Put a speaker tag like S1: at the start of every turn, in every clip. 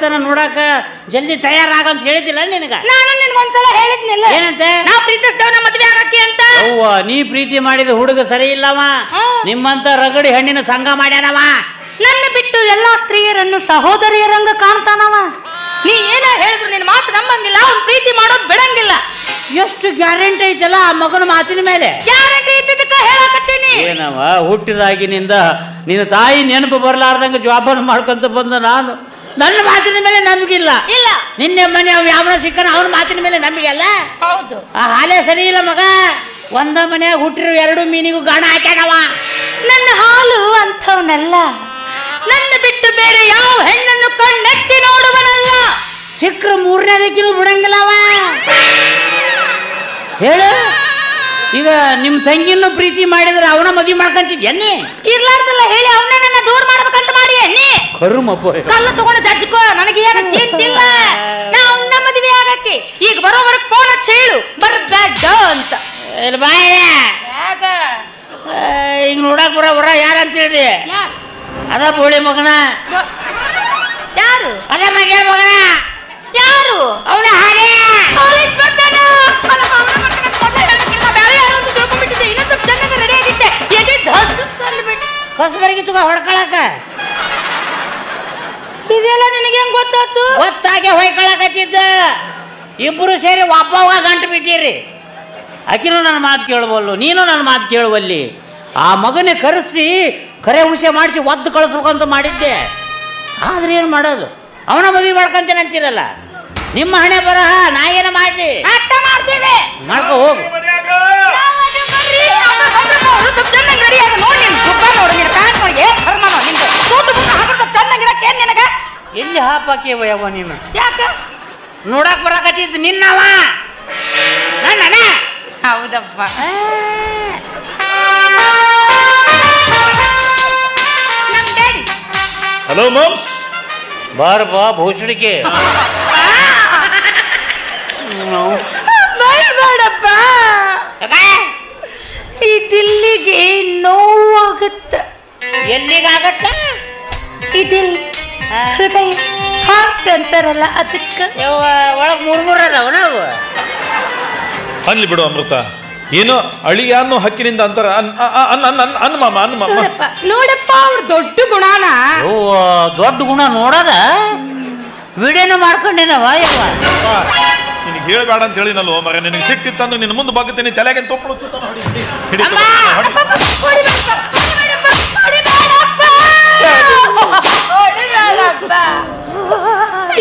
S1: ಬರ್ತಾನ ನೋಡಾಕ, ಜಲ್ದಿ ತಯಾರಾಗಂತ ಹೇಳಿದಿಲ್ಲ ನಿನಗ?
S2: ನಾನು ನಿನ್ಗೊಂದ್ಸಲ ಹೇಳಿದ್ನಿಲ್ಲ
S1: ಏನಂತೆ?
S2: ನಾ ಪ್ರೀತಿಸಿದವನ ಮದ್ವೆ ಆಗಕ್ಕೆ ಅಂತ.
S1: ಅವ್ವ, ನೀ ಪ್ರೀತಿ ಮಾಡಿದ ಹುಡುಗ ಸರಿ ಇಲ್ಲವ, ನಿಮ್ಮಂತ ರಗಡಿ ಹಣ್ಣಿನ ಸಂಘ ಮಾಡ್ಯಾನವ.
S2: ನನ್ನ ಬಿಟ್ಟು ಎಲ್ಲಾ ಸ್ತ್ರೀಯರನ್ನು ಸಹೋದರಿಯರಂಗ ಕಾಣ್ತಾನವ. ನೀ ಏನ ಹೇಳಿದ್ರು ನಿನ್ ಮಾತು ನಂಬಂಗಿಲ್ಲ, ಅವ್ನ್ ಪ್ರೀತಿ ಮಾಡೋದ್ ಬಿಡಂಗಿಲ್ಲ.
S1: ಎಷ್ಟು ಗ್ಯಾರಂಟಿ ಐತಲ್ಲ ಆ ಮಗನ ಮಾತಿನ ಮೇಲೆ?
S2: ಗ್ಯಾರಂಟಿ ಇದ್ದಕ್ಕ ಹೇಳಕತ್ತೀನಿ.
S1: ಏನವ, ಹುಟ್ಟಿದಾಗಿನಿಂದ ನಿನ್ನ ತಾಯಿ ನೆನಪು ಬರ್ಲಾರ್ದಂಗ ಜವಾಬ್ದಾರಿ ಮಾಡ್ಕೊಂತ ಬಂದ ನಾನು, ನನ್ನ ಮಾತಿನ ಮೇಲೆ ನಂಬಿಗಿಲ್ಲ.
S2: ಇಲ್ಲ,
S1: ನಿನ್ನೆ ಮನೆ ಅವ್ ಯಾವನ ಸಿಕ್ಕನ ಅವನ ಮಾತಿನ ಮೇಲೆ ನಂಬಿಕೆ ಅಲ್ಲ.
S2: ಹೌದು,
S1: ಆ ಹಾಲೇ ಸರಿ ಇಲ್ಲ ಮಗ. ಒಂದ ಮನೆ ಹುಟ್ಟಿರೋ 2 ಮೀನಿಗೂ ಗಾಣ ಹಾಕ್ಯಾನವ.
S2: ನನ್ನ ಹಾಲು ಅಂಥವನಲ್ಲ, ನನ್ನ ಬಿಟ್ಟು ಬೇರೆ ಯಾವ ಹೆಣ್ಣನ್ನು ಕಣ್ಣೆತ್ತಿ ನೋಡುವನಲ್ಲ.
S1: ಸಿಕ್ಕ್ರ 3ನೇದಕ್ಕಿನೂ ಬಿಡಂಗಿಲ್ಲವ. ಹೇಳು, ಈಗ ನಿಮ್ ತಂಗಿನೂ ಪ್ರೀತಿ ಮಾಡಿದ್ರೆ ಅವನ ಮದುವೆ ಮಾಡ್ಕೊಂತಿದ್ಯನ್ನಿ?
S2: ಇರ್ಲಾರ್ದಲ್ಲ ಹೇಳಿ ಅವನ್ನ ನನ್ನ ದೂರ ಮಾಡ್ಬೇಕಂತ ಮಾಡಿ ಅನ್ನಿ. ಕಲ್ಲು ತಗೊಂಡು ಜಜ್ಕೋ, ನನಗೆ ಏನು ಚಿಂತಿಲ್ಲ. ನಾ ಅವನ್ನ ಮದುವೆ ಆಗಕ್ಕೆ ಈಗ ಬರೋವರೆಗೆ ಫೋನ್ ಹಚ್ಚಿ ಹೇಳು ಬರ್ಬೇಡ ಅಂತ.
S1: ಈಗ ನೋಡಕ್ ಬರ ಯಾರಂತ ಹೇಳಿ? ಅದ ಬೋಳಿ ಮಗನ.
S2: ಯಾರು?
S1: ಅದ ಮಗ ಮಗನ.
S2: ಯಾರು? ಅವನ ಹಾಗೆ ಪೊಲೀಸ್ ಬರ್ತಾನ. ಹೊಸಬರಿಗೆ ತುಗ ಹೊಡ್ಕೊಳಕ ಇದೆಲ್ಲ ನಿನಗೆ ಹೆಂಗ್ ಗೊತ್ತಾಯ್ತು?
S1: ಗೊತ್ತಾಗೆ ಹೊಯ್ಕೊಳಕತ್ತಿದ್ದ. ಇಬ್ಬರು ಸೇರಿ ಒಬ್ಬವಾಗ ಗಂಟು ಬಿದ್ದೀರಿ. ಆಕಿನೂ ನನ್ನ ಮಾತು ಕೇಳಬಲ್ಲು, ನೀನು ನನ್ನ ಮಾತು ಕೇಳುವಲ್ಲಿ. ಆ ಮಗನೇ ಕರೆಸಿ ಕರೆ ಹುಷೆ ಮಾಡಿಸಿ ಒದ್ದು ಕಳಿಸ್ಬೇಕಂತ ಮಾಡಿದ್ದೆ. ಆದ್ರೆ ಏನು ಮಾಡೋದು, ಅವನ ಮದುವೆ ಮಾಡ್ಕೊಂತೇನೆ ಅಂತೀರಲ್ಲ. ನಿಮ್ಮ ಹಣೆ ಬರಹ ನಾ ಏನು ಮಾಡ್ಲಿ?
S2: ಮಾಡ್ತೇನೆ,
S1: ಮಾಡ್ಕೊ ಹೋಗು. ಎಲ್ಲಿ ಹಾಪಾಕಿ ಯವ್ವ ನೀನು?
S2: ಯಾಕ
S1: ನೋಡಕ್ ಬರಕತ್ತಿದ್ದು ನಿನ್ನವ ನನ್ನ?
S2: ಹೌದಪ್ಪ.
S3: Hello moms.
S1: ಬಾರ ಬಾ ಭೂಷಣಿಕೆ.
S2: ಬೇಡಪ್ಪ, ಈ ದಿಲ್ಲಿಗೆ ನೋವಾಗುತ್ತ.
S1: ಎಲ್ಲಿಗಾಗತ್ತ?
S2: ಇದಿಲ್ ಹೃದಯ, ಹಾರ್ಟ್ ಅಂತಾರಲ್ಲ ಅದಕ್ಕ.
S1: ಒಳಗ್ 3 ಅದಾವ ನಾವು.
S3: ಅನ್ಲಿ ಬಿಡು ಅಮೃತ, ಏನೋ ಅಳಿಯ ಅನ್ನೋ ಹಕ್ಕಿನಿಂದ ಅಂತಾರ.
S2: ನೋಡಪ್ಪ ಅವ್ರ ದೊಡ್ಡ ಗುಣನ.
S1: ದೊಡ್ಡ ಗುಣ ನೋಡದ ವಿಡಿಯೋನ ಮಾಡ್ಕೊಂಡೇನವ ಯವ್ವ.
S3: ನಿನಗೆ ಹೇಳಬೇಡ ಅಂತ ಹೇಳಿನಲ್ವ ಮರ. ನಿನಗೆ ಸಿಟ್ಟಿತ್ತಂದ್ರೆ ನಿನ್ನ ಮುಂದೆ ಬಾಗುತ್ತೇನೆ, ತಲೆಗೆ ತೊಪ್ಪಳು.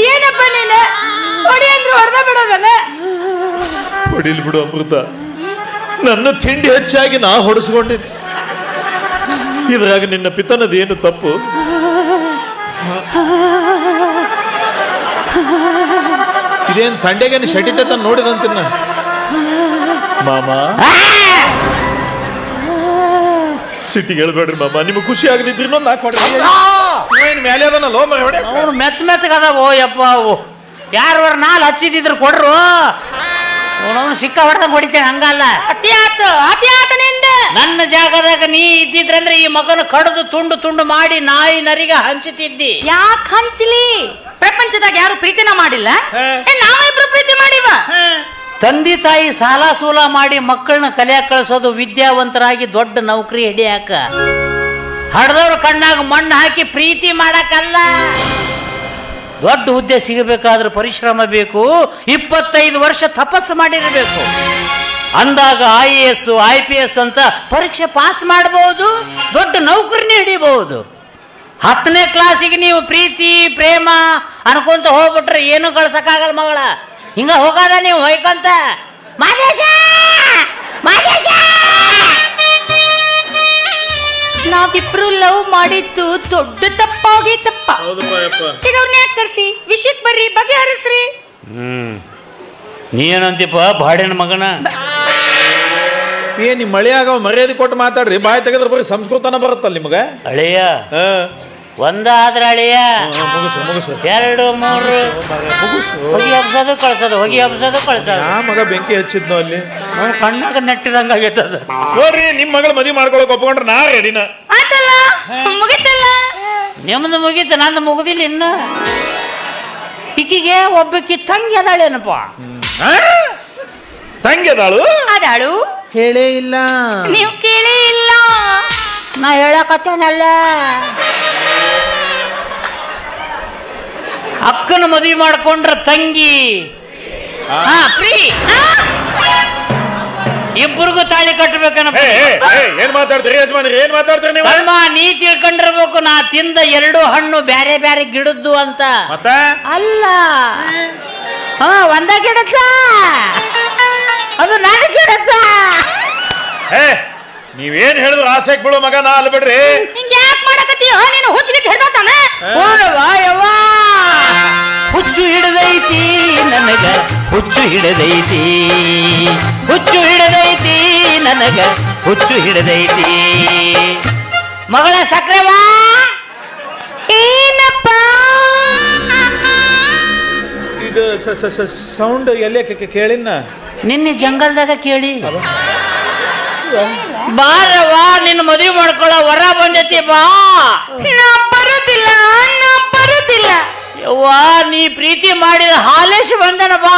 S2: ಏನಪ್ಪ ನೀನು ಹೊಡಿ ಅಂದ್ರೆ ಹೊಡೆದ ಬಿಡೋದಲ್ಲ?
S3: ಹೊಡಿಲ್ ಬಿಡು ಅಮೃತ, ನನ್ನ ತಿಂಡಿ ಹೆಚ್ಚಾಗಿ ನಾ ಹೊಡೆಸ್ಕೊಂಡಿನಿ. ಇದ್ರಾಗ ನಿನ್ನ ಪಿತನದೇನು ತಪ್ಪು? ಇದೇನು ತಂಡೆಗೆ ಶಟಿತ ನೋಡಿದಂತಿನ್ನ ಮಾಮ. ಸಿಟ್ಟಿಗೆ ಹೇಳ್ಬೇಡ್ರಿ ಮಾಮ, ನಿಮ್ಗೆ ಖುಷಿ ಆಗದಿದ್ರಿ ಇನ್ನೊಂದು ಹಾಕೊಡ್ರಿ. ಏನು ಮೇಲೆ ಅದನ್ನಲ್ಲೋ ಮರ ಹೊಡೆ.
S1: ಅವನು ಮೆತ್ತಗದವೋ ಯಪ್ಪ. ಅವು ಯಾರು ನಾಲ್ ಹಚ್ಚಿದ್ರು ಕೊಡ್ರು, ಅವನು ಸಿಕ್ಕ ಹೊಡೆದಂಗ ಹೊಡಿತೇನೆ. ಹಂಗಲ್ಲ,
S2: ಅತಿ ಆತ ನಿಂದ.
S1: ನನ್ನ ಜಾಗದಾಗ ನೀ ಇದ್ದಿದ್ರಂದ್ರೆ ಈ ಮಗನ ಕಡ್ದು ತುಂಡು ತುಂಡು ಮಾಡಿ ನಾಯಿ ನರಿಗೆ ಹಂಚುತ್ತಿದ್ದಿ.
S2: ಯಾಕೆ ಹಂಚಲಿ? ಪ್ರಪಂಚದಾಗ ಯಾರು ಪ್ರೀತಿನ ಮಾಡಿಲ್ಲ, ನಾವಿಬ್ರು ಪ್ರೀತಿ ಮಾಡಿವ.
S1: ತಂದೆ ತಾಯಿ ಸಾಲ ಸೂಲ ಮಾಡಿ ಮಕ್ಕಳನ್ನ ಕಲಿಯಾಕ ಕಳಿಸೋದು, ವಿದ್ಯಾವಂತರಾಗಿ ದೊಡ್ಡ ನೌಕರಿ ಹಿಡಿಯಾಕ. ಹಡ್ದವ್ರ ಕಣ್ಣಾಗ ಮಣ್ಣು ಹಾಕಿ ಪ್ರೀತಿ ಮಾಡಕ್ಕಲ್ಲ. ದೊಡ್ಡ ಹುದ್ದೆ ಸಿಗಬೇಕಾದ್ರೆ ಪರಿಶ್ರಮ ಬೇಕು, 25 ವರ್ಷ ತಪಸ್ಸು ಮಾಡಿರಬೇಕು. ಅಂದಾಗ IAS IPS ಅಂತ ಪರೀಕ್ಷೆ ಪಾಸ್ ಮಾಡಬಹುದು, ದೊಡ್ಡ ನೌಕರಿನೇ ಹಿಡಿಬಹುದು. 10ನೇ ಕ್ಲಾಸಿಗೆ ನೀವು ಪ್ರೀತಿ ಪ್ರೇಮ ಅನ್ಕೊಂತ ಹೋಗ್ಬಿಟ್ರೆ ಏನು ಕಳ್ಸಕ್ಕಾಗಲ್ಲ ಮಗಳ. ಹಿಂಗ ಹೋಗಾದ ನೀವು ಹೊಯ್ಕೊಂತ ಮಾದೇಶ ಮಾದೇಶ.
S2: ನಾವಿಬ್ರು ಲವ್ ಮಾಡಿದ್ದು ದೊಡ್ಡ ತಪ್ಪಾಗೈತಪ್ಪ. ಈಗ ಅವ್ರನ್ನ ಯಾಕೆ ಕರ್ಸಿ ವಿಷಯಕ್ಕೆ ಬರ್ರಿ, ಬಗೆಹರಿಸ್ರಿ.
S1: ನೀ ಏನಂತೀಪ ಬಾಡಿನ ಮಗನ?
S3: ನಿಮ್ಮ ಮಳೆಯಾಗ ಮರ್ಯಾದೆ ಕೊಟ್ಟು ಮಾತಾಡ್ರಿ. ಬಾಯಿ ತೆಗೆದ್ರೆ ಬರೀ ಸಂಸ್ಕೃತನ ಬರುತ್ತಲ್ಲ ನಿಮಗ.
S1: ಅಳಿಯ ಒಂದಾದ್ರ ಅಳಿಯ, 2 3 ಹೊಗಿ ಹಬ್ಸೋದು ಕಳ್ಸೋದು, ಹೊಗಿ ಹಬ್ಸೋದು ಕಳ್ಸೋದು.
S3: ಮಗ ಬೆಂಕಿ ಹಚ್ಚಿದ್ನೋ ಅಲ್ಲಿ,
S1: ಕಣ್ಣಾಗ ನೆಟ್ಟಿದಂಗ ಆಗೈತದ.
S3: ನೋಡ್ರಿ ನಿಮ್ ಮಗಳ ಮದುವೆ ಮಾಡ್ಕೊಳಕ್ ಒಪ್ಕೊಂಡ್ರೆ ನಾ ರೆಡಿನ.
S2: ಮುಗಿತಲ್ಲ.
S1: ನಿಮ್ದು ಮುಗೀತು, ನಂದು ಮುಗುದಿಲ್ಲ ಇನ್ನು. ಈಕಿಗೆ ಒಬ್ಬಕಿ ತಂಗಿ ಅದಾಳೇನಪ್ಪ?
S3: ತಂಗಿ ಅದಾಳು?
S2: ಅದಾಳು
S1: ಹೇಳೇ ಇಲ್ಲ.
S2: ನೀವು ಕೇಳೇ ಇಲ್ಲ.
S1: ನಾ ಹೇಳಕತ್ತೇನಲ್ಲ. ಅಕ್ಕನ ಮದುವೆ ಮಾಡ್ಕೊಂಡ್ರ ತಂಗಿ ಪ್ರೀ ಇಬ್ಬರಿಗೂ ತಾಳಿ ಕಟ್ಟಬೇಕನಪ್ಪ.
S3: ಏನ್ ಮಾತಾಡ್ತೀರಿ ಯಜಮಾನ್ರಿ? ಏನ್ ಮಾತಾಡ್ತೀರಿ ನೀವು?
S1: ಅಲ್ಮ ನೀ ತಿಳ್ಕೊಂಡಿರ್ಬೇಕು ನಾ ತಿಂದ 2 ಹಣ್ಣು ಬ್ಯಾರೆ ಬ್ಯಾರೆ ಗಿಡದ್ದು ಅಂತ.
S3: ಮತ್ತೆ
S1: ಅಲ್ಲ ಒಂದ ಗಿಡದ ಅದು ನನ್ನ ಗಿಡದ.
S3: ನೀವೇನ್ ಹೇಳಿದ್ರು ಆಸೆಗೆ ಬೀಳೋ ಮಗ ನಾ ಅಲ್ಲ ಬಿಡ್ರಿ.
S2: ಹಿಂಗ ಯಾಕೆ ಮಾಡಕತ್ತೀಯ? ನೀನು ಹುಚ್ಚಿಗೆ ಹಿಡ್ದಾತಾನ.
S1: ಹುಚ್ಚು ಹಿಡದೈತಿ ನನಗ, ಹುಚ್ಚು ಹಿಡದೈತಿ, ಹುಚ್ಚು ಹಿಡದೈತಿ ನನಗ, ಹುಚ್ಚು ಹಿಡದೈತಿ. ಮಗಳ ಸಕ್ರೆವಾ
S2: ಏನಪ್ಪ
S3: ಇದು ಸೌಂಡ್ ಎಲ್ಲೇ ಕೇಳಿನ?
S1: ನಿನ್ನೆ ಜಂಗಲ್ದಾಗ ಕೇಳಿ. ಬಾರವಾ ನಿನ್ನ ಮದುವೆ ಮಾಡ್ಕೊಳ್ಳೋ ವರ ಬಂದೈತಿ ಬಾ.
S2: ನಾ ಬರುದಿಲ್ಲ, ನಾ ಬರುದಿಲ್ಲ.
S1: ಯವ್ವಾ ನೀ ಪ್ರೀತಿ ಮಾಡಿದ ಹಾಲೇಶ್ ಬಂದನ ಬಾ.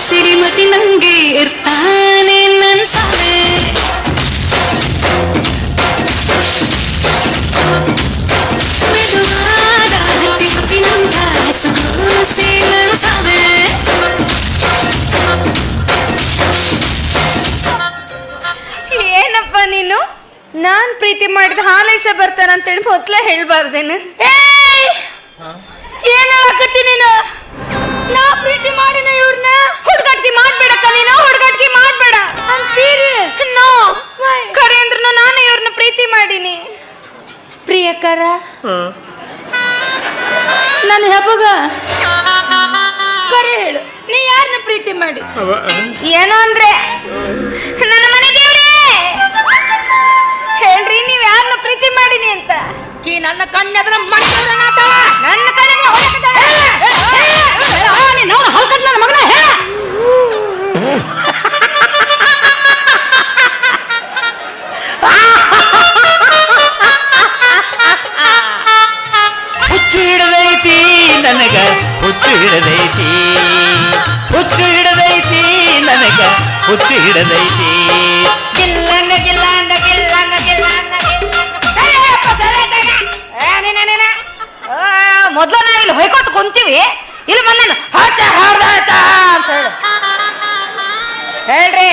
S2: ಸಿರಿಮತಿ ನಂಗೆ ಇರ್ತಾನೆ ನನ್ ಸಾವೆ. ಏನಪ್ಪ ನೀನು? ನಾನ್ ಪ್ರೀತಿ ಮಾಡಿದ ಹಾಲೇಶ ಬರ್ತಾನಂತೇಳಿ ಮೊದ್ಲೇ ಹೇಳ್ಬಾರ್ದೇನು? ಏನ್ ಹೇಳಕತ್ತಿ ನೀನು? ನಾ ಪ್ರೀತಿ ಮಾಡಿನ ಇವ್ರನ್ನ. ಹುಡುಗಾಟಿಕೆ ಮಾಡ್ಬೇಡಕ್ಕ ನೀನು, ಹುಡುಗಾಟಿಕೆ ಮಾಡ್ಬೇಡ. ನೋ ಖರೆ ಅಂದ್ರೂ ನಾನು ಇವ್ರನ್ನ ಪ್ರೀತಿ ಮಾಡೀನಿ. ಪ್ರಿಯಕರ ನನ್ನ ಹಬ್ಬಗ ಕರೆ ಹೇಳು, ನೀ ಯಾರನ್ನ ಪ್ರೀತಿ ಮಾಡಿ? ಏನೋ ಅಂದ್ರೆ ನನ್ನ ಮನೆ ದೇವ್ರೇ ಹೇಳ್ರಿ, ನೀವ್ ಯಾರನ್ನ ಪ್ರೀತಿ ಮಾಡೀನಿ ಅಂತ. ಕಿ ನನ್ನ ಕಣ್ಣೆದ್ರ ನನ್ನ ಕಡೆ ನನ್ನ ಮಗನ ಹೇಳ.
S1: ಹುಚ್ಚು ಹಿಡದೈತಿ ನನಗ, ಹುಚ್ಚು ಹಿಡದೈತಿ, ಹುಚ್ಚು ಹಿಡದೈತಿ ನನಗ, ಹುಚ್ಚು ಹಿಡದೈತಿ. ಗಿಲ್ಲಂಗ ಗಿಲ್ಲಂಗ ಗಿಲ್ಲಂಗ ಗಿಲ್ಲಂಗ
S2: ಮೊದ್ಲು ನಾವ್ ಇಲ್ಲಿ ಹೊಯ್ಕೋತ ಕುಂತೀವಿ, ಇಲ್ಲಿ ಬಂದ ಅಂತ ಹೇಳ್ರಿ.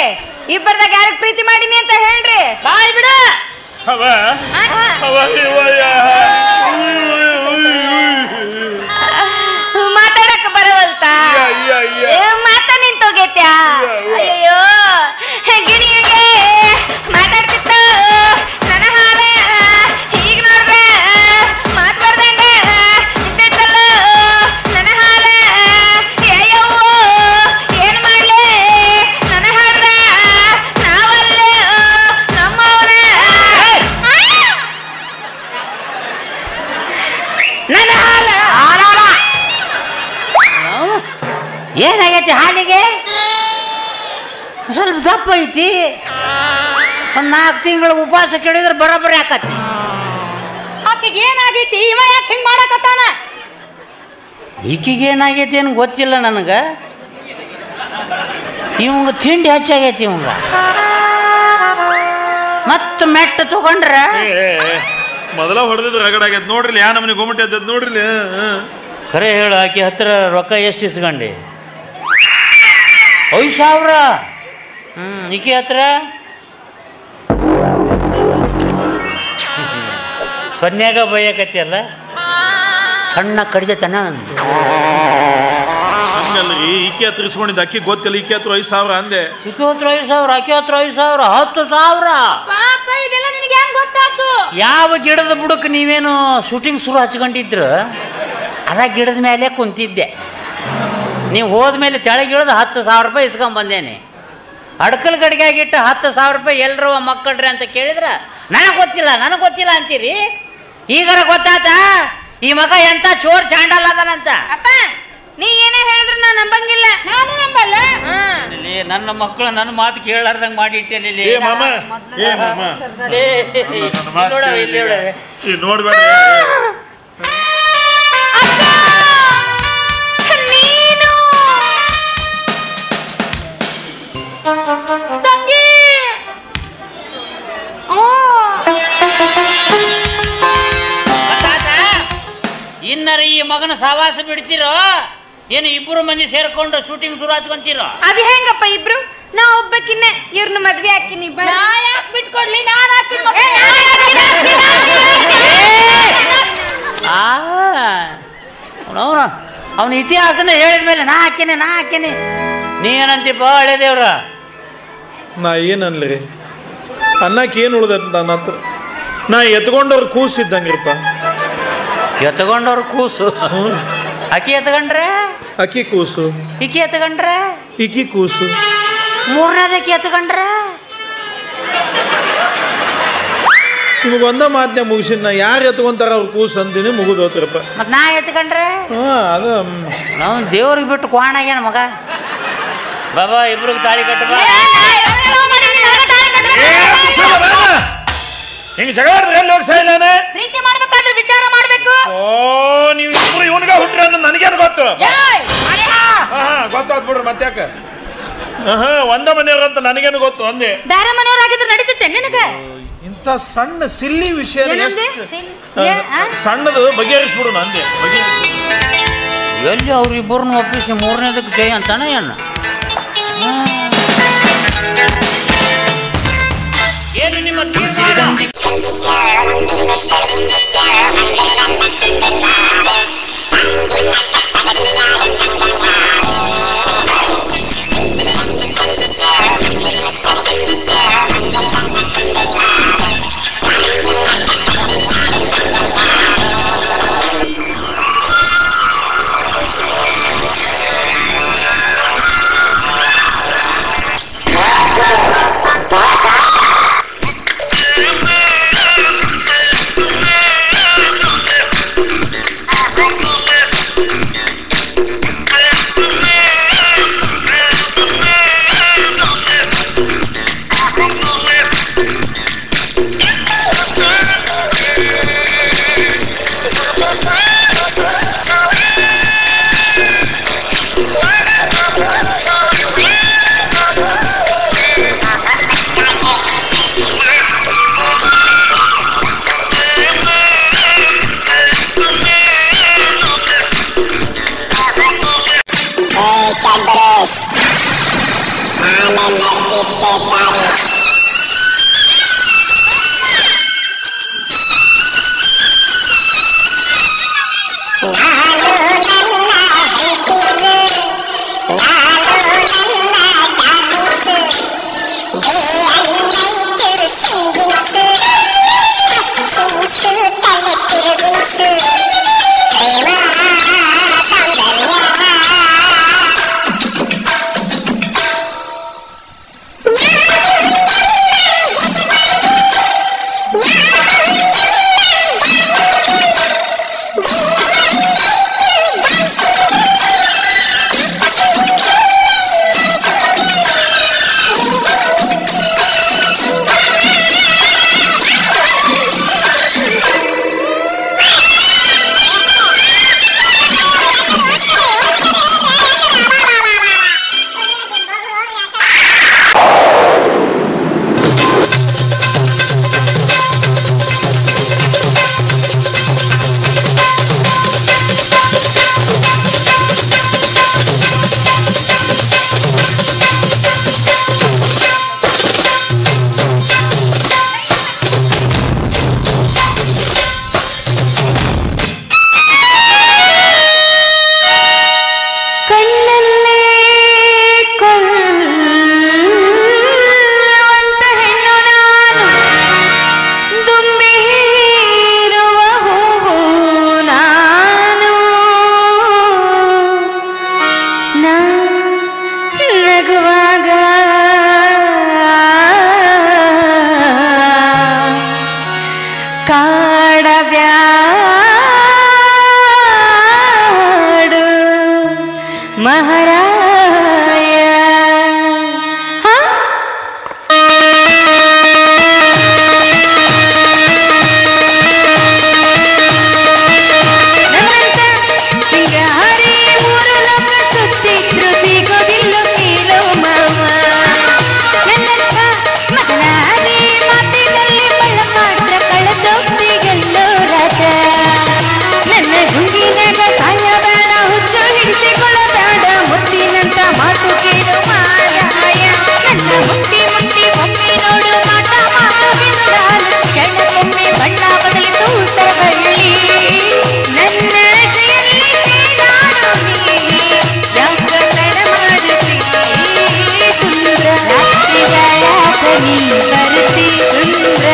S2: ಇಬ್ಬರದಾಗ ಯಾರಿಗೆ ಪ್ರೀತಿ ಮಾಡೀನಿ ಅಂತ ಹೇಳ್ರಿ. ಬಾಯ್ ಬಿಡ. ಮಾತಾಡಕ್ ಬರವಲ್ತ, ಮಾತ ನಿಂತೋಗೈತ್ಯ. ಅಯ್ಯೋ ಗಿಣಿಗೆ ಮಾತಾಡ್ತಿತ್ತ ನನ್ನ ಹಾಲ ಈಗ ನೋಡ್ರೆ ಮಾತ್ ಬರ್ದಂಗ ಇದ್ದಲ್ಲ ನನ್ನ ಹಾಲ. ಅಯ್ಯವ್ವ ಏನ್ ಮಾಡ್ಲಿ ನನ್ನ ಹಾಡ್ದ ನಾವಲ್ಲ ನಮ್ಮವನ. ನನ್ನ ಹಾಲ
S1: ಏನಾಗೈತಿ ಹಾಲಿಗೆ? ಸ್ವಲ್ಪ ದಪ್ಪ ಐತಿ. ಒಂದು 4 ತಿಂಗಳು ಉಪವಾಸ ಕೇಳಿದ್ರೆ ಬರೋಬ್ಬರಿ ಆಕತಿ.
S2: ಆಕೆಗೆ ಏನಾಗೈತಿ? ಇವ ಯಾಕೆ ಹಿಂಗ್ ಮಾಡಕತ್ತಾನ?
S1: ಈಕಿಗೆ ಏನಾಗೈತಿ ಏನು ಗೊತ್ತಿಲ್ಲ ನನಗೆ. ಇವಂಗ ತಿಂಡಿ ಹೆಚ್ಚಾಗೈತಿ. ಇವಂಗ ಮತ್ತೆ ಮೆಟ್ಟ ತಗೊಂಡ್ರೆ
S3: ಮೊದಲ ಹೊಡೆದಿದ್ದು ರಗಡಾಗೈತೆ ನೋಡ್ರಿ. ಯಾ ನಮ್ಮನೆ ಗೊಮ್ಮಟಿ ಅದ ನೋಡ್ರಿ.
S1: ಖರೆ ಹೇಳು, ಆಕೆ ಹತ್ರ ರೊಕ್ಕ ಎಷ್ಟು ಇಸ್ಕೊಂಡಿ? 5,000. ಈಕೆ ಹತ್ರ ಸೊನ್ಯಾಗ ಬೈಯಕತ್ತಿಯಲ್ಲ, ಸಣ್ಣ ಕಡಿದತನ.
S3: ಹಂಗಲ್ರಿ, ಈಕೆ ಹತ್ರ ಇಸ್ಕೊಂಡಿದ್ದ ಅಕ್ಕಿ ಗೊತ್ತಿಲ್ಲ. ಈಕೆ ಹತ್ರ 5,000 ಅಂದೆ.
S1: ಈಕೆ ಹತ್ರ 5,000, ಆಕೆ ಹತ್ರ 5,000, 10,000.
S2: ಪಾಪ ಇದೆಲ್ಲ ನಿನಗೆ ಹೆಂಗ್ ಗೊತ್ತಾಯ್ತು?
S1: ಯಾವ ಗಿಡದ ಬುಡಕ್ಕೆ ನೀವೇನು ಶೂಟಿಂಗ್ ಶುರು ಹಚ್ಕೊಂಡಿದ್ರು ಅದ ಗಿಡದ ಮೇಲೆ ಕುಂತಿದ್ದೆ. ನೀವು ಹೋದ್ಮೇಲೆ ತೆಳಗಿಳಿದು 10,000 ರೂಪಾಯಿ ಇಸ್ಕೊಂಡ್ ಬಂದೇನೆ. ಅಡ್ಕಲ್ ಗಡಿಗಾಗಿಟ್ಟು 10,000 ರೂಪಾಯಿ ಎಲ್ಲರೂ ಮಕ್ಕಳ್ರಿ ಅಂತ ಕೇಳಿದ್ರೆ ನನಗೆ ಗೊತ್ತಿಲ್ಲ ಅಂತೀರಿ. ಈಗಾರ ಗೊತ್ತಾತ ಈ ಮಗ ಎಂತ ಚೋರ್ ಚಾಂಡಲ್ ಅದನಂತ.
S2: ಅಪ್ಪ ನೀ ಏನೇ ಹೇಳಿದ್ರು ನಾನು ನಂಬಂಗಿಲ್ಲ. ನಾನು ನಂಬಲ್ಲ.
S1: ನನ್ನ ಮಕ್ಕಳು ನನ್ನ ಮಾತು ಕೇಳಾರ್ದಂಗೆ ಮಾಡಿ ಇಟ್ಟೇನೆ.
S3: ನೋಡ್ಬೇಡ.
S1: ಸಹವಾಸ ಬಿಡ್ತಿರೋ ಏನು ಇಬ್ಬರು ಮಂದಿ ಸೇರ್ಕೊಂಡು ಶೂಟಿಂಗ್ ಶುರು ಹಚ್ಕೊಂತೀರೋ?
S2: ಅದು ಹೆಂಗಪ್ಪ ಇಬ್ರು? ನಾ ಒಬ್ಬಕಿನ್ನ ಇವ್ರನ್ನ ಮದ್ವೆ ಹಾಕಿನಿ. ಯಾಕೆ ಬಿಟ್ಕೊಡ್ಲಿ? ನಾನು
S1: ಅವನ ಇತಿಹಾಸನ ಹೇಳಿದ ಮೇಲೆ ನಾ ಹಾಕೇನೆ ನೀ ಏನಂತೀಪ ಹಳೆ ದೇವ್ರ?
S3: ನಾ ಏನನ್ಲಿ ಅನ್ನಕ್ಕೆ ಏನು ಉಳ್ದೈತೆ ನನ್ನ ಹತ್ರ? ನಾ ಎತ್ಕೊಂಡವ್ರು ಕೂಸಿದ್ದಂಗಿರಪ್ಪ.
S1: ಎತ್ಕೊಂಡವ್ರು ಕೂಸು? ಅಕ್ಕಿ ಎತ್ಕೊಂಡ್ರೆ
S3: ಅಕ್ಕಿ ಕೂಸು,
S1: ಇಕ್ಕಿ ಎತ್ಕೊಂಡ್ರೆ
S3: ಇಕ್ಕಿ ಕೂಸು,
S1: ಮೂರನೇದಕ್ಕೆ ಎತ್ಕೊಂಡ್ರೆ
S3: ನಿಮಗೆ ಒಂದ ಮಾತನ್ನ ಮುಗಿಸಿನ. ನಾ ಯಾರು ಎತ್ಕೊಂತಾರ ಅವ್ರು ಕೂಸು ಅಂತೀನಿ, ಮುಗಿದು ಹೋತ್ರಪ್ಪ.
S1: ಮತ್ ನಾ ಎತ್ಕೊಂಡ್ರೆ
S3: ಅದು
S1: ನಾವು ದೇವ್ರಿಗೆ ಬಿಟ್ಟು ಕ್ವಾಣಾಗ್ಯಾನ ಮಗ. ಬಾಬಾ ಇಬ್ರಿಗೆ ತಾಳಿ ಕಟ್ಟ.
S3: ಹಿಂಗ ಜಗಳ ಎಲ್ಲಿ ಹೋಗಿ ಸಾಯಿಲಾನೆ?
S2: ಪ್ರೀತಿ ಮಾಡ್ಬೇಕಾದ್ರೆ ವಿಚಾರ ಮಾಡ್ಬೇಕು.
S3: ಓ ನೀವು ಇಬ್ರು ಇವನ್ಗ ಹುಟ್ಟ್ರಿ ಅಂತ ನನಗೇನು ಗೊತ್ತು? ಗೊತ್ತಾದ್ ಬಿಡ್ರಿ ಮತ್ತ್ಯಾಕ? ಒಂದ ಮನೆಯವ್ರಂತ ನನಗೇನು ಗೊತ್ತು ಅಂದೆ.
S2: ಬೇರೆ ಮನೆಯವ್ರಾಗಿದ್ರೆ ನಡೀತಿತ್ತೆ ನಿನಗೆ?
S3: ಇಂಥ ಸಣ್ಣ ಸಿಲ್ಲಿ ವಿಷಯ ಸಣ್ಣದು ಬಗೆಹರಿಸ್ಬಿಡು ನಂದೆ.
S1: ಎಲ್ಲಿ ಅವ್ರಿಬ್ಬರನ್ನ ಒಪ್ಪಿಸಿ ಮೂರನೇದಕ್ಕೆ ಜಯ ಅಂತಾನೆ ಏನು? ಏನು ನಿಮ್ಮ
S2: ನನ್ನ ಗುಂಗಿನಾಗ ಸಾಯ ನೀ ಬರಸಿ ಸುಂದ್ರ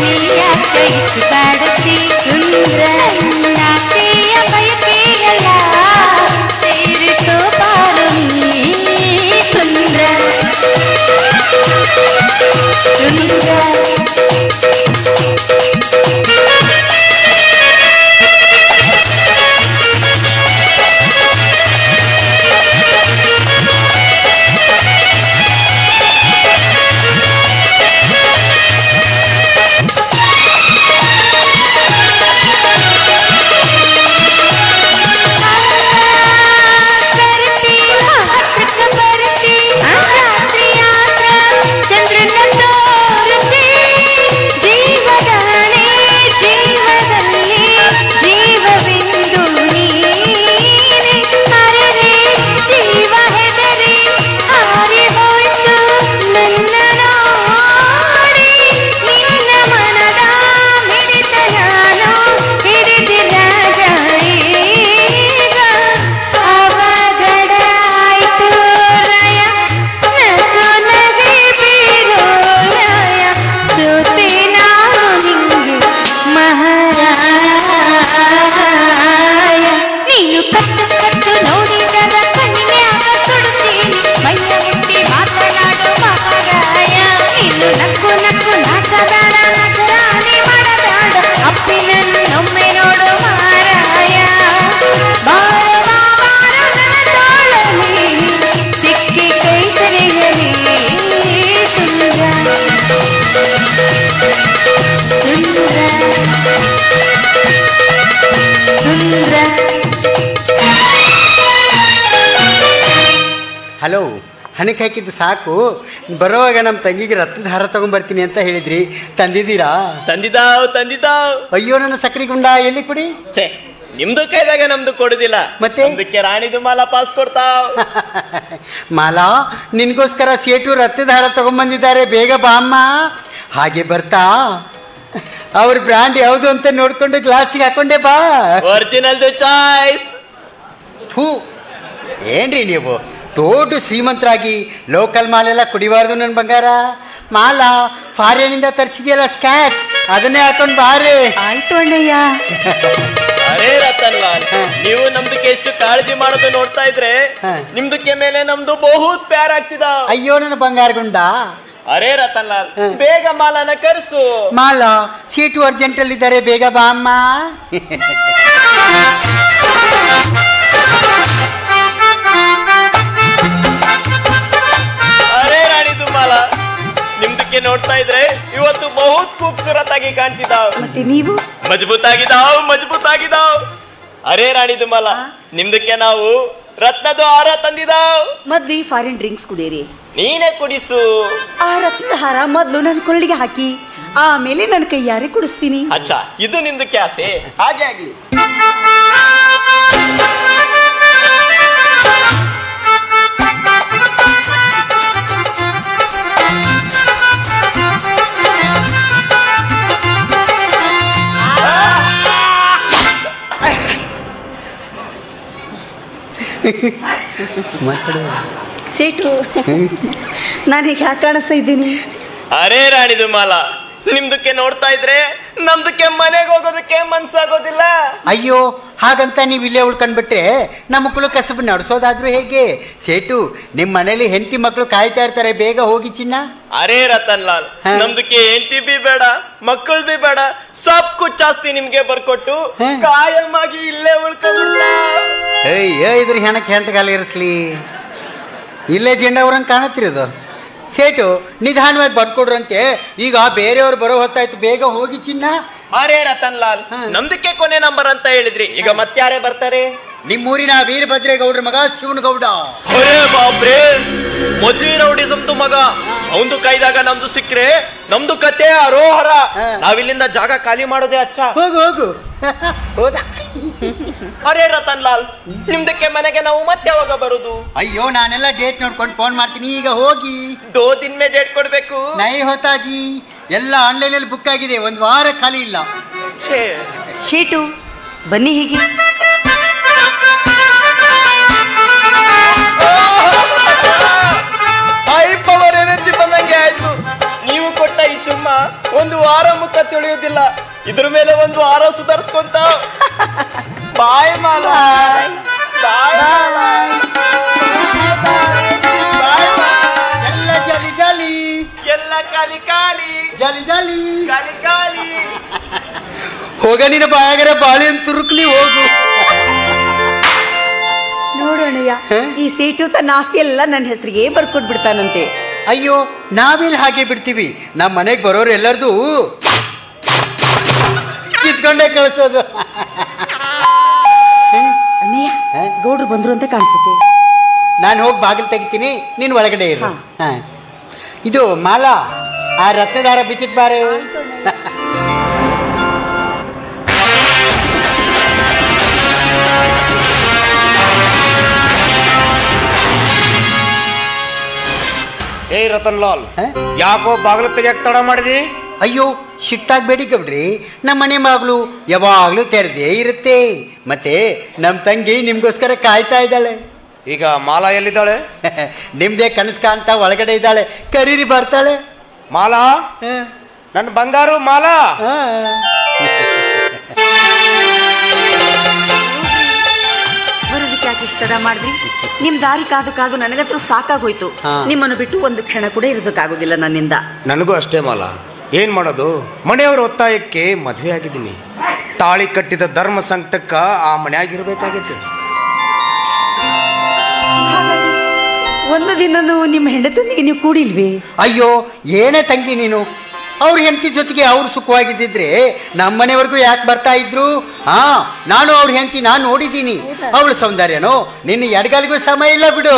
S2: ನೀ ಯಾಕೆ ಇಷ್ಟು ಕಾಡಸಿ ಸುಂದ್ರ ನಾಕೆಯ ಬಯಕೆಯಲ್ಲ ಸೇರಿಸೋ ಬಾರು ನೀ ಸುಂದ್ರ ಸುಂದ್ರ
S4: ಹಲೋ, ಹಣಕ್ಕೆ ಹಾಕಿದ್ದು ಸಾಕು. ಬರೋವಾಗ ನಮ್ಮ ತಂಗಿಗೆ ರತ್ನದ ಹಾರ ತಗೊಂಡ್ಬರ್ತೀನಿ ಅಂತ ಹೇಳಿದ್ರಿ, ತಂದಿದ್ದೀರಾ?
S5: ತಂದಿದ್ದಾವ್.
S4: ಅಯ್ಯೋ ನನ್ನ ಸಕ್ರಿ ಗುಂಡ, ಎಲ್ಲಿ ಕೊಡಿ.
S5: ಛೇ, ನಿಮ್ದು ಕೈದಾಗ ನಮ್ದು ಕೊಡುದಿಲ್ಲ.
S4: ಮತ್ತೆ
S5: ಅದಕ್ಕೆ ರಾಣಿದು ಮಾಲಾ ಪಾಸ್ ಕೊಡ್ತಾವ್.
S4: ಮಾಲಾ, ನಿನ್ಗೋಸ್ಕರ ಸೇಟು ರತ್ನದ ಹಾರ ತಗೊಂಡ್ಬಂದಿದ್ದಾರೆ, ಬೇಗ ಬಾ ಅಮ್ಮ. ಹಾಗೆ ಬರ್ತಾ ಅವ್ರ ಬ್ರ್ಯಾಂಡ್ ಯಾವುದು ಅಂತ ನೋಡ್ಕೊಂಡು ಗ್ಲಾಸಿಗೆ ಹಾಕೊಂಡೆ ಬಾ.
S5: Original choice.
S4: ಥೂ, ಏನ್ರಿ ನೀವು ದೊಡ್ಡ ಶ್ರೀಮಂತರಾಗಿ ಲೋಕಲ್ ಮಾಲೆಲ್ಲ ಕುಡಿಬಾರ್ದು ನನ್ನ ಬಂಗಾರ. ಮಾಲಾ ಫಾರಿನಿಂದ ತರಿಸಿದೆಯಲ್ಲ ಸ್ಕ್ಯಾಚ್, ಅದನ್ನೇ ಹಾಕೊಂಡು ಬಾರೆ.
S2: ಆಯ್ತು ಅಣ್ಣಯ್ಯ.
S5: ಅರೇ ರತನ್ ಲಾಲ್, ನೀವು ನಮ್ದಕ್ಕೆ ಎಷ್ಟು ಕಾಳಜಿ ಮಾಡೋದು ನೋಡ್ತಾ ಇದ್ರೆ ನಿಮ್ದಕ್ಕೆ ಮೇಲೆ ನಮ್ದು ಬಹುತ್ ಪ್ಯಾರ್ ಆಗ್ತಿದ.
S4: ಅಯ್ಯೋ ನನ್ನ ಬಂಗಾರ ಗುಂಡ.
S5: ಅರೇ ರತನ್ ಲಾಲ್, ಬೇಗ ಮಾಲಾನ ಕರ್ಸು.
S4: ಮಾಲಾ ಸೀಟು ಅರ್ಜೆಂಟ್ ಅಲ್ಲಿ ಇದ್ದಾರೆ, ಬೇಗ ಬಾ ಅಮ್ಮ.
S5: ಅರೇ ರಾಣಿದು ಮಾಲಾ, ನಿಮ್ದಕ್ಕೆ ನೋಡ್ತಾ ಇದ್ರೆ ಇವತ್ತು ಬಹುತ್ ಖೂಬ್ಸೂರತ್ ಆಗಿ ಕಾಣ್ತಿದ್ದಾವ್.
S2: ಮತ್ತೆ ನೀವು
S5: ಮಜಬೂತ್ ಆಗಿದಾವ್. ಅರೇ ರಾಣಿದು ಮಾಲಾ, ನಿಮ್ದಕ್ಕೆ ನಾವು ರತ್ನದ ಹಾರ ತಂದಿದಾವ್.
S6: ಮೊದ್ಲು ಈ ಫಾರಿನ್ ಡ್ರಿಂಕ್ಸ್ ಕುಡೀರಿ.
S5: ನೀನೇ ಕುಡಿಸು.
S6: ಆ ರತ್ನದ ಹಾರ ಮೊದ್ಲು ನನ್ನ ಕೊಳ್ಳಿಗೆ ಹಾಕಿ, ಆಮೇಲೆ ನನ್ನ ಕೈಯಾರೆ ಕುಡಿಸ್ತೀನಿ.
S5: ಅಚ್ಚಾ, ಇದು ನಿಮ್ದಕ್ಕೆ ಆಸೆ, ಹಾಗೆ ಆಗ್ಲಿ.
S6: ಸೇಟು, ನಾನೀಗ ಯಾಕೆ ಕಾಣಿಸ್ತಾ ಇದ್ದೀನಿ?
S5: ಅರೇ ರಾಣಿದು ಮಾಲಾ, ನಿಮ್ದಕ್ಕೆ ನೋಡ್ತಾ ಇದ್ರೆ ನಮ್ದಕ್ಕೆ ಮನೆಗೆ ಹೋಗೋದಕ್ಕೆ ಮನ್ಸಾಗೋದಿಲ್ಲ.
S4: ಅಯ್ಯೋ, ಹಾಗಂತ ನೀವು ಇಲ್ಲೇ ಉಳ್ಕೊಂಡ್ಬಿಟ್ರೆ ನಮ್ಮ ಕುಲ ಕಸಬು ನಡೆಸೋದಾದ್ರೂ ಹೇಗೆ? ಸೇಟು, ನಿಮ್ಮ ಮನೇಲಿ ಹೆಂಡತಿ ಮಕ್ಕಳು ಕಾಯ್ತಾ ಇರ್ತಾರೆ, ಬೇಗ ಹೋಗಿ ಚಿನ್ನ.
S5: ಅರೇ ರತನ್ ಲಾಲ್, ನಮ್ದಕ್ಕೆ ಹೆಂಡತಿ ಬಿ ಬೇಡ, ಮಕ್ಕಳು ಬಿ ಬೇಡ, ಸಬ್ ಕುಚ್ ಜಾಸ್ತಿ ನಿಮ್ಗೆ ಬರ್ಕೊಟ್ಟು ಕಾಯಮಾಗಿ ಇಲ್ಲೇ ಉಳ್ಕೊಂಡ್ಬಿಡ್ತ.
S4: ಇದ್ರ ಹೆಣಕ್ಕೆ ಹೆಂಟಗಾಲ ಇರಿಸ್ಲಿ, ಇಲ್ಲೇ ಜೆಂಡ ಅವ್ರಂಗೆ ಕಾಣತ್ತಿರೋದು. ಸೇಟು, ನಿಧಾನವಾಗಿ ಬರ್ಕೊಡ್ರಂತೆ, ಈಗ ಬೇರೆಯವ್ರು ಬರೋ ಹೊತ್ತಾಯ್ತು, ಬೇಗ ಹೋಗಿ ಚಿನ್ನ.
S5: ಅರೇ ರತನ್ ಲಾಲ್, ನಮ್ದಕ್ಕೆ ಕೊನೆ ನಂಬರ್ ಅಂತ ಹೇಳಿದ್ರಿ, ಈಗ ಮತ್ತಾರೇ ಬರ್ತಾರೆ?
S4: ನಿಮ್ಮೂರಿನ ವೀರಭದ್ರೇಗೌಡ್ರ ಮಗ ಶಿವನಗೌಡ.
S5: ಅರೇ ಬಾಪ್ರೇ, ಮದ್ವಿ ರೌಡಿಸಮ್ದು ಮಗ. ಅವಂದು ಕೈದಾಗ ನಮ್ದು ಸಿಕ್ಕ್ರೆ ನಮ್ದು ಕತೆ ಅರೋಹರ. ನಾವಿಲ್ಲಿಂದ ಜಾಗ ಖಾಲಿ ಮಾಡೋದೇ ಅಚ್ಚ.
S4: ಹೋಗು ಹೋದ.
S5: ಅರೇ ರತನ್ ಲಾಲ್, ನಿಮ್ದಕ್ಕೆ ಮನೆಗೆ ನಾವು ಮತ್ತೆ ಯಾವಾಗ ಬರುದು?
S4: ಅಯ್ಯೋ, ನಾನೆಲ್ಲ ಡೇಟ್ ನೋಡ್ಕೊಂಡು ಫೋನ್ ಮಾಡ್ತೀನಿ, ಈಗ ಹೋಗಿ.
S5: 2 ದಿನ ಮೇ ಡೇಟ್ ಕೊಡ್ಬೇಕು.
S4: ನೈ ಹೋತಾಜಿ, ಎಲ್ಲ ಆನ್ಲೈನಲ್ಲಿ ಬುಕ್ ಆಗಿದೆ, 1 ವಾರ ಖಾಲಿ ಇಲ್ಲ.
S6: ಶೇಟು, ಬನ್ನಿ ಹೀಗೆ.
S5: ಹೈ ಪವರ್ ಎನರ್ಜಿ ಬಂದಂಗೆ ಆಯ್ತು. ತಿಳಿಯುವುದಿಲ್ಲ. ಇದ್ರ ಮೇಲೆ ಒಂದು ವಾರ ಸುಧಾರಿಸ್ಕೊಂತ. ಬಾಯ್ ಮಾಲಾ.
S4: ಎಲ್ಲ ಜಾಲಿ ಜಾಲಿ,
S5: ಎಲ್ಲ ಕಾಲಿ ಕಾಲಿ
S4: ಜಾಲಿ ಜಾಲಿ.
S5: ಕಾಲಿ ಕಾಲಿ.
S4: ಹೋಗ ನಿನ್ನ ಬಾಯಾಗರ ಬಾಳೆ ಅಂತ ತುರುಕ್ಲಿ ಹೋಗು.
S6: ನೋಡೋಣಯ್ಯ, ಈ ಸೀಟು ತನ್ನ ಆಸ್ತಿ ಎಲ್ಲ ನನ್ನ ಹೆಸರಿಗೆ ಬರ್ಕೊಟ್ಬಿಡ್ತಾನಂತೆ.
S4: ಅಯ್ಯೋ, ನಾವೆಲ್ಲಿ ಹಾಗೆ ಬಿಡ್ತೀವಿ? ನಮ್ಮ ಮನೆಗೆ ಬರೋರು ಎಲ್ಲರದು ಕಿತ್ಕೊಂಡೇ ಕಳಿಸೋದು.
S6: ಅಣ್ಣಯ್ಯ, ಗೌಡ್ರು ಬಂದ್ರು ಅಂತ ಕಾಣಿಸುತ್ತೆ.
S4: ನಾನು ಹೋಗಿ ಬಾಗಿಲು ತೆಗಿತೀನಿ, ನೀನು ಒಳಗಡೆ ಇರು. ಹಾ, ಇದು ಮಾಲಾ, ಆ ರತ್ನದಾರ ಬಿಚ್ಚಿಟ್ ಬಾರೆ.
S7: ಏಯ್ ರತನ್ ಲಾಲ್, ಯಾಕೋ ಬಾಗಿಲು ತೆಗಿಯಕ್ ತಡ ಮಾಡಿದಿ?
S4: ಅಯ್ಯೋ, ಸಿಟ್ಟಾಗಬೇಡಿ ಗೌಡ್ರಿ, ನಮ್ಮ ಮನೆ ಬಾಗಿಲು ಯಾವಾಗಲೂ ತೆರೆದೇ ಇರುತ್ತೆ. ಮತ್ತೆ ನಮ್ಮ ತಂಗಿ ನಿಮ್ಗೋಸ್ಕರ ಕಾಯ್ತಾ ಇದ್ದಾಳೆ.
S7: ಈಗ ಮಾಲಾ ಎಲ್ಲಿದ್ದಾಳೆ?
S4: ನಿಮ್ದೇ ಕನಸು ಕಾಣ್ತಾ ಒಳಗಡೆ ಇದ್ದಾಳೆ. ಕರೀರಿ, ಬರ್ತಾಳೆ.
S7: ಮಾಲಾ, ನನ್ನ ಬಂಗಾರು ಮಾಲಾ.
S6: ಬರೋದಕ್ಕೆ ಯಾಕೆ ಇಷ್ಟ ತಡ ಮಾಡಿದ್ರಿ? ನಿಮ್ ದಾರಿ ಕಾದು ಕಾದು ನನಗತ್ರ ಸಾಕಾಗೋಯ್ತು. ನಿಮ್ಮನ್ನು ಬಿಟ್ಟು ಒಂದು ಕ್ಷಣ ಕೂಡ ಇರೋದಕ್ಕಾಗೋದಿಲ್ಲ ನನ್ನಿಂದ.
S7: ನನಗೂ ಅಷ್ಟೇ ಮಾಲಾ. ಏನ್ ಮಾಡೋದು, ಮನೆಯವರ ಒತ್ತಾಯಕ್ಕೆ ಮದುವೆ ಆಗಿದ್ದೀನಿ. ತಾಳಿ ಕಟ್ಟಿದ ಧರ್ಮ ಸಂಕಟಕ್ಕ ಆ ಮನೆಯಾಗಿರ್ಬೇಕಾಗಿತ್ತು.
S6: ಒಂದು ದಿನನೂ ನಿಮ್ಮ ಹೆಂಡತಿಯೊಂದಿಗೆ ನೀವು ಕೂಡಿಲ್ವೇ?
S4: ಅಯ್ಯೋ, ಏನೇ ತಂಗಿ ನೀನು, ಅವ್ರ ಹೆಂಡತಿ ಜೊತೆಗೆ ಅವ್ರು ಸುಖವಾಗಿದ್ದಿದ್ರೆ ನಮ್ಮ ಮನೆವರೆಗೂ ಯಾಕೆ ಬರ್ತಾ ಇದ್ರು? ನಾನು ಅವ್ರ ಹೆಂಡತಿ ನಾನು ನೋಡಿದ್ದೀನಿ. ಅವಳ ಸೌಂದರ್ಯನೋ ನಿನ್ನ ಎಡಗಾಲಿಗೂ ಸಮಯ ಇಲ್ಲ ಬಿಡು.